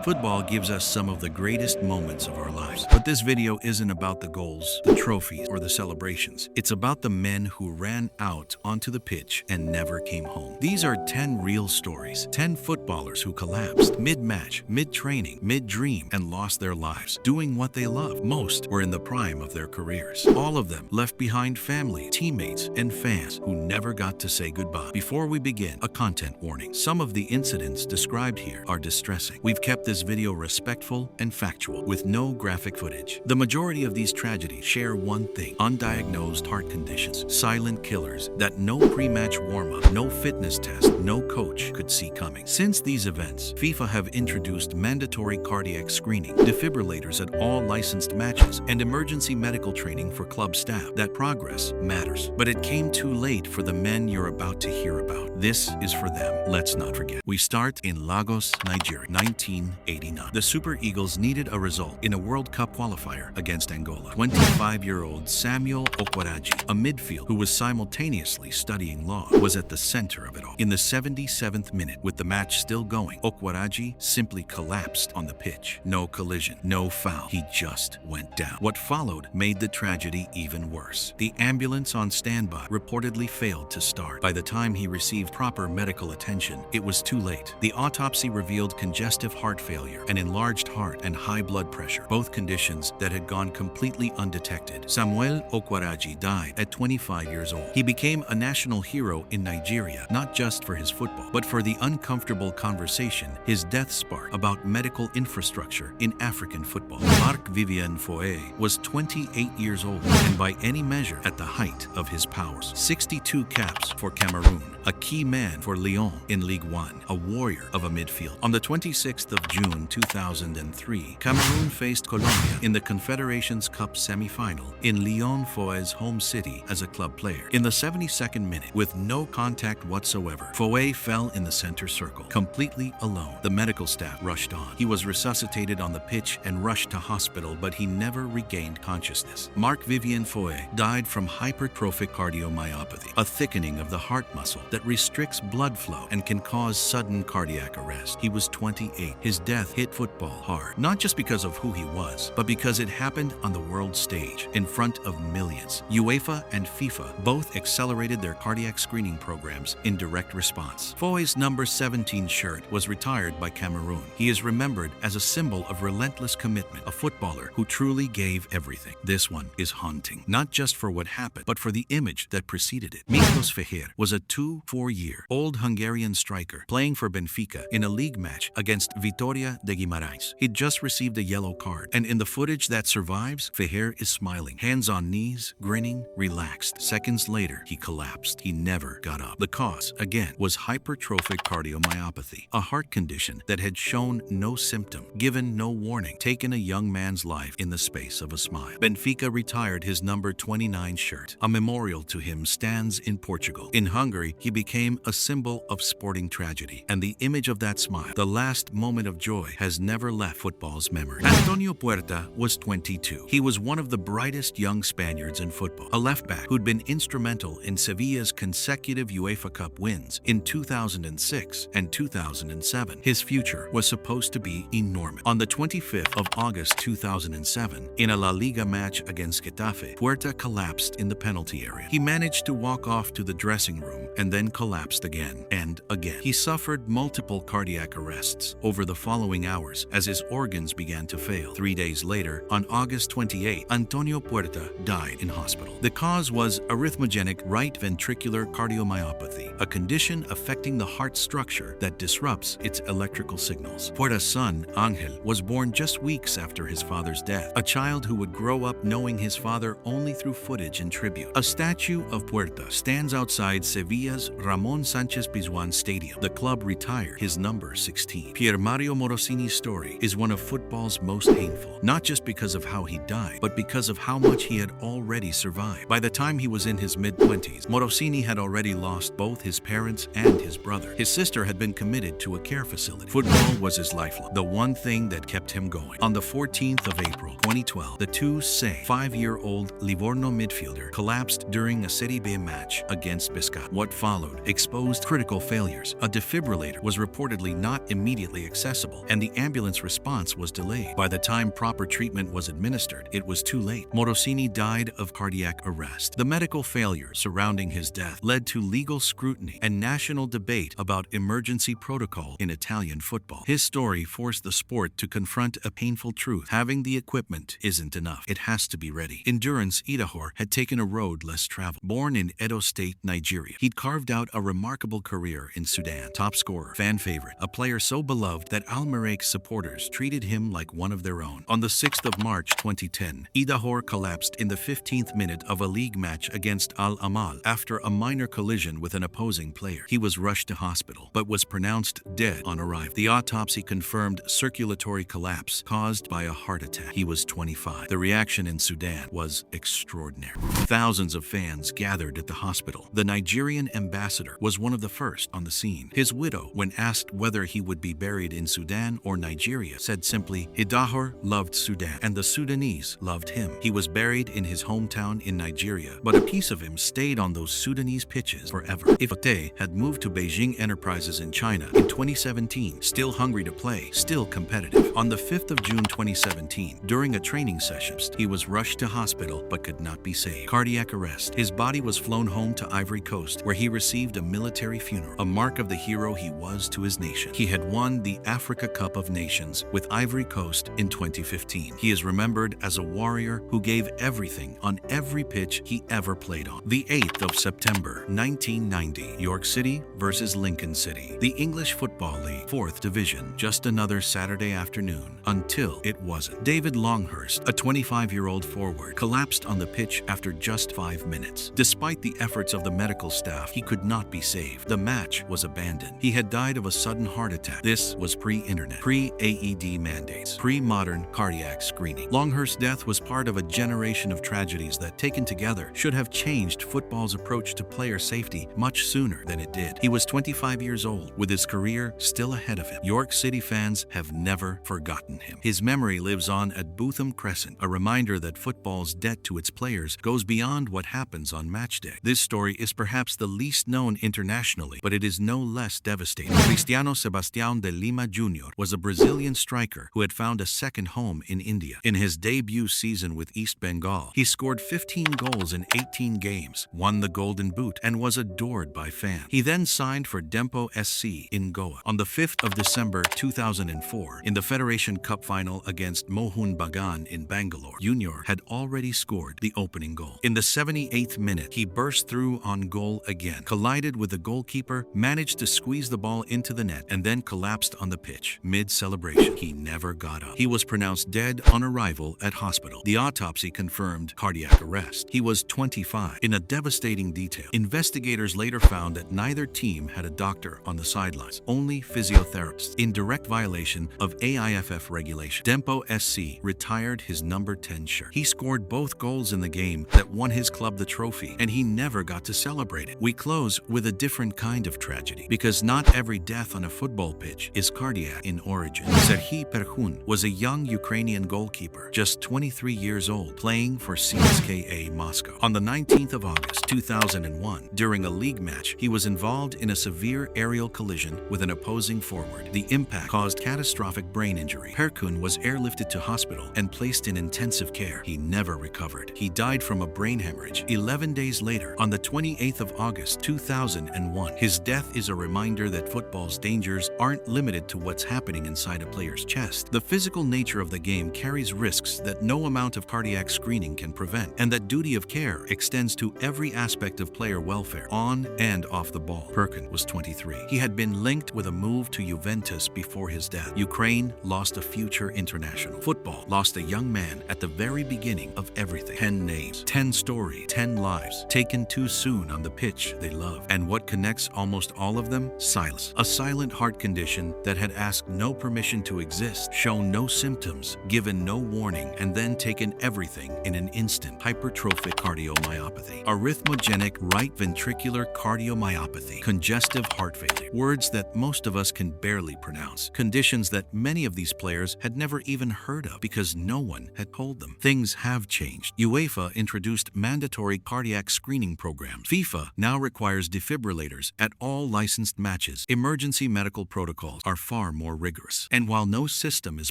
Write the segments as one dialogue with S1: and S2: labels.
S1: Football gives us some of the greatest moments of our lives. But this video isn't about the goals, the trophies, or the celebrations. It's about the men who ran out onto the pitch and never came home. These are 10 real stories. 10 footballers who collapsed mid-match, mid-training, mid-dream, and lost their lives doing what they love. Most were in the prime of their careers. All of them left behind family, teammates, and fans who never got to say goodbye. Before we begin, a content warning. Some of the incidents described here are distressing. We've kept this video respectful and factual, with no graphic footage. The majority of these tragedies share one thing: undiagnosed heart conditions, silent killers that no pre-match warm-up, no fitness test, no coach could see coming. Since these events, FIFA have introduced mandatory cardiac screening, defibrillators at all licensed matches, and emergency medical training for club staff. That progress matters. But it came too late for the men you're about to hear about. This is for them. Let's not forget. We start in Lagos, Nigeria, 1989. The Super Eagles needed a result in a World Cup qualifier against Angola. 25-year-old Samuel Okwaraji, a midfield who was simultaneously studying law, was at the center of it all. In the 77th minute, with the match still going, Okwaraji simply collapsed on the pitch. No collision, no foul. He just went down. What followed made the tragedy even worse. The ambulance on standby reportedly failed to start. By the time he received proper medical attention, it was too late. The autopsy revealed congestive heart failure, an enlarged heart, and high blood pressure, both conditions that had gone completely undetected. Samuel Okwaraji died at 25 years old. He became a national hero in Nigeria, not just for his football, but for the uncomfortable conversation his death sparked about medical infrastructure in African football. Marc-Vivien Foé was 28 years old and by any measure at the height of his powers. 62 caps for Cameroon, a key man for Lyon in Ligue 1, a warrior of a midfield. On the 26th of June 2003, Cameroon faced Colombia in the Confederations Cup semi-final in Lyon Foé's home city as a club player. In the 72nd minute, with no contact whatsoever, Foé fell in the center circle, completely alone. The medical staff rushed on. He was resuscitated on the pitch and rushed to hospital, but he never regained consciousness. Marc-Vivien Foé died from hypertrophic cardiomyopathy, a thickening of the heart muscle that restricts blood flow and can cause sudden cardiac arrest. He was 28. His death hit football hard, not just because of who he was, but because it happened on the world stage in front of millions. UEFA and FIFA both accelerated their cardiac screening programs in direct response. Foé's number 17 shirt was retired by Cameroon. He is remembered as a symbol of relentless commitment, a footballer who truly gave everything. This one is haunting, not just for what happened, but for the image that preceded it. Miklós Fehér was a 24-year-old Hungarian striker playing for Benfica in a league match against Vitória de Guimarães. He'd just received a yellow card, and in the footage that survives, Fehér is smiling, hands on knees, grinning, relaxed. Seconds later, he collapsed. He never got up. The cause, again, was hypertrophic cardiomyopathy, a heart condition that had shown no symptom, given no warning, taken a young man's life in the space of a smile. Benfica retired his number 29 shirt. A memorial to him stands in Portugal. In Hungary, he became a symbol of sporting tragedy, and the image of that smile, the last moment of joy, has never left football's memory. Antonio Puerta was 22. He was one of the brightest young Spaniards in football, a left-back who'd been instrumental in Sevilla's consecutive UEFA Cup wins in 2006 and 2007. His future was supposed to be enormous. On the 25th of August 2007, in a La Liga match against Getafe, Puerta collapsed in the penalty area. He managed to walk off to the dressing room and then collapsed again and again. He suffered multiple cardiac arrests over the following hours as his organs began to fail. 3 days later, on August 28, Antonio Puerta died in hospital. The cause was arrhythmogenic right ventricular cardiomyopathy, a condition affecting the heart structure that disrupts its electrical signals. Puerta's son, Ángel, was born just weeks after his father's death, a child who would grow up knowing his father only through footage and tribute. A statue of Puerta stands outside Sevilla's Ramón Sánchez Pizjuán Stadium. The club retired his number 16. Pier Mario Morosini's story is one of football's most painful, not just because of how he died, but because of how much he had already survived. By the time he was in his mid-20s, Morosini had already lost both his parents and his brother. His sister had been committed to a care facility. Football was his lifeline, the one thing that kept him going. On the 14th of April 2012, the 5-year-old Livorno midfielder collapsed during a Serie B match against Pescara. What followed exposed critical failures. A defibrillator was reportedly not immediately accessible, hospital, and the ambulance response was delayed. By the time proper treatment was administered, it was too late. Morosini died of cardiac arrest. The medical failure surrounding his death led to legal scrutiny and national debate about emergency protocol in Italian football. His story forced the sport to confront a painful truth. Having the equipment isn't enough. It has to be ready. Endurance Idahor had taken a road less traveled. Born in Edo State, Nigeria, he'd carved out a remarkable career in Sudan. Top scorer, fan favorite, a player so beloved that Al Merreikh supporters treated him like one of their own. On the 6th of March 2010, Idahor collapsed in the 15th minute of a league match against Al Amal after a minor collision with an opposing player. He was rushed to hospital, but was pronounced dead on arrival. The autopsy confirmed circulatory collapse caused by a heart attack. He was 25. The reaction in Sudan was extraordinary. Thousands of fans gathered at the hospital. The Nigerian ambassador was one of the first on the scene. His widow, when asked whether he would be buried in Sudan or Nigeria, said simply, Idahor loved Sudan, and the Sudanese loved him. He was buried in his hometown in Nigeria, but a piece of him stayed on those Sudanese pitches forever. If Foé had moved to Beijing Enterprises in China in 2017, still hungry to play, still competitive. On the 5th of June 2017, during a training session, he was rushed to hospital but could not be saved. Cardiac arrest. His body was flown home to Ivory Coast, where he received a military funeral, a mark of the hero he was to his nation. He had won the Africa Cup of Nations with Ivory Coast in 2015. He is remembered as a warrior who gave everything on every pitch he ever played on. The 8th of September, 1990, York City versus Lincoln City. The English Football League, 4th Division. Just another Saturday afternoon, until it wasn't. David Longhurst, a 25-year-old forward, collapsed on the pitch after just 5 minutes. Despite the efforts of the medical staff, he could not be saved. The match was abandoned. He had died of a sudden heart attack. This was pre-internet, pre-AED mandates, pre-modern cardiac screening. Longhurst's death was part of a generation of tragedies that, taken together, should have changed football's approach to player safety much sooner than it did. He was 25 years old, with his career still ahead of him. York City fans have never forgotten him. His memory lives on at Bootham Crescent, a reminder that football's debt to its players goes beyond what happens on match day. This story is perhaps the least known internationally, but it is no less devastating. Cristiano Sebastião de Lima Jr. was a Brazilian striker who had found a second home in India. In his debut season with East Bengal, he scored 15 goals in 18 games, won the Golden Boot, and was adored by fans. He then signed for Dempo SC in Goa. On the 5th of December 2004, in the Federation Cup final against Mohun Bagan in Bangalore, Junior had already scored the opening goal. In the 78th minute, he burst through on goal again, collided with the goalkeeper, managed to squeeze the ball into the net, and then collapsed on the pitch. Mid-celebration, he never got up. He was pronounced dead on arrival at hospital. The autopsy confirmed cardiac arrest. He was 25. In a devastating detail, investigators later found that neither team had a doctor on the sidelines, only physiotherapists, in direct violation of AIFF regulation. Dempo SC retired his number 10 shirt. He scored both goals in the game that won his club the trophy, and he never got to celebrate it. We close with a different kind of tragedy, because not every death on a football pitch is cardiac in origin. Serhii Perhun was a young Ukrainian goalkeeper, just 23 years old, playing for CSKA Moscow. On the 19th of August 2001, during a league match, he was involved in a severe aerial collision with an opposing forward. The impact caused catastrophic brain injury. Perhun was airlifted to hospital and placed in intensive care. He never recovered. He died from a brain hemorrhage 11 days later, on the 28th of August 2001. His death is a reminder that football's dangers aren't limited to what's happening inside a player's chest. The physical nature of the game carries risks that no amount of cardiac screening can prevent, and that duty of care extends to every aspect of player welfare, on and off the ball. Perhun was 23. He had been linked with a move to Juventus before his death. Ukraine lost a future international. Football lost a young man at the very beginning of everything. 10 names, 10 stories, 10 lives, taken too soon on the pitch they love. And what connects almost all of them? Silence. A silent heart condition that had asked no permission to exist, shown no symptoms, given no warning, and then taken everything in an instant. Hypertrophic cardiomyopathy. Arrhythmogenic right ventricular cardiomyopathy. Congestive heart failure. Words that most of us can barely pronounce. Conditions that many of these players had never even heard of because no one had told them. Things have changed. UEFA introduced mandatory cardiac screening programs. FIFA now requires defibrillators at all licensed matches. Emergency medical protocols are far more more rigorous. And while no system is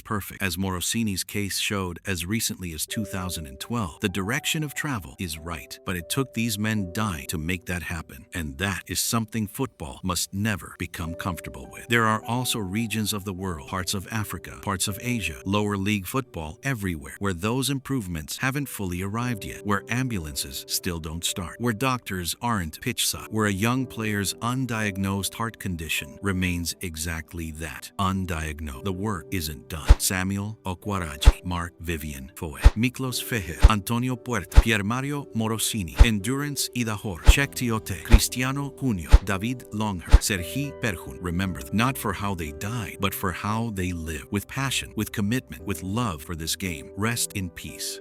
S1: perfect, as Morosini's case showed as recently as 2012, the direction of travel is right. But it took these men dying to make that happen. And that is something football must never become comfortable with. There are also regions of the world, parts of Africa, parts of Asia, lower league football everywhere, where those improvements haven't fully arrived yet, where ambulances still don't start, where doctors aren't pitch sucked, where a young player's undiagnosed heart condition remains exactly that, undiagnosed. The work isn't done. Samuel Okwaraji, Marc-Vivien Foé, Miklós Fehér, Antonio Puerta, Piermario Morosini, Endurance Idahor, Cheick Tiote, Cristiano Junio, David Longher, Sergi Perjun. Remember, not for how they died, but for how they live, with passion, with commitment, with love for this game. Rest in peace.